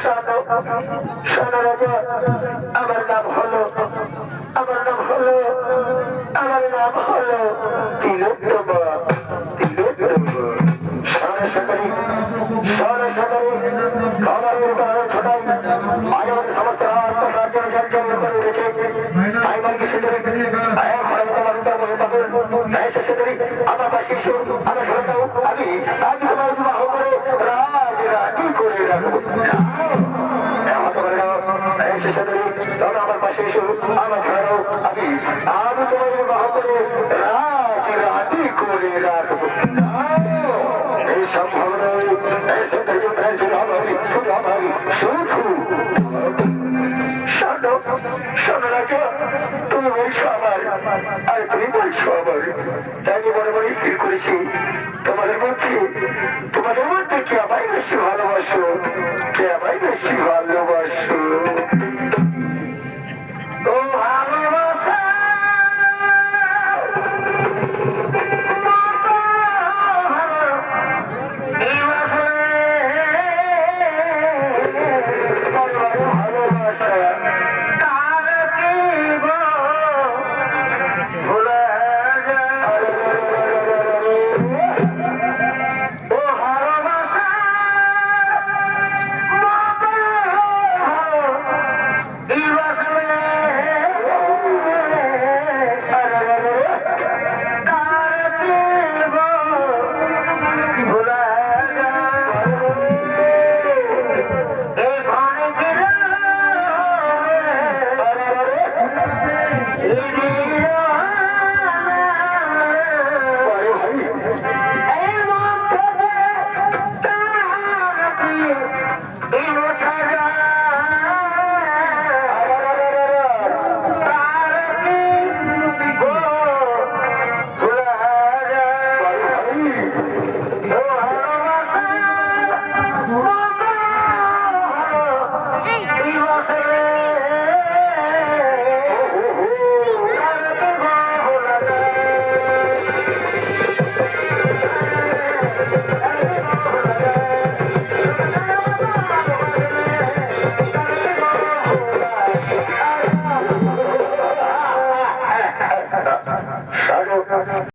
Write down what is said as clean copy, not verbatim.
শোনো শোনো রাজা, আমার নাম হলো আমার নাম হলো আমার নাম হলো তিলোত্তমা। তিলোত্তমা সরাসরি সরাসরি খাবারের কারণে ছোটাই আজ আমাদের সমস্ত রাজ্যের জন্য করে উঠেছে। তাই বাড়ি সুন্দরী আমার পাশে এসো, আমার ঘরে দাও, আমি আজ তোমার বিবাহ করে রাজ রাজি করে রাখবো। আমার পাশে এসো, আমার ঘরে দাও, আমি আজ তোমার বিবাহ করে রাজ রাজি করে রাখবো। এই সম্ভব নয়, তুমি বলছো আমার আর তুমি বলছো আমার, তাই মনে মনে স্থির করেছি তোমাদের মধ্যে কে আমায় বেশি ভালোবাসো, কে আমায় বেশি ভালোবাসো। ও ভালোবাসা ভালোবাসা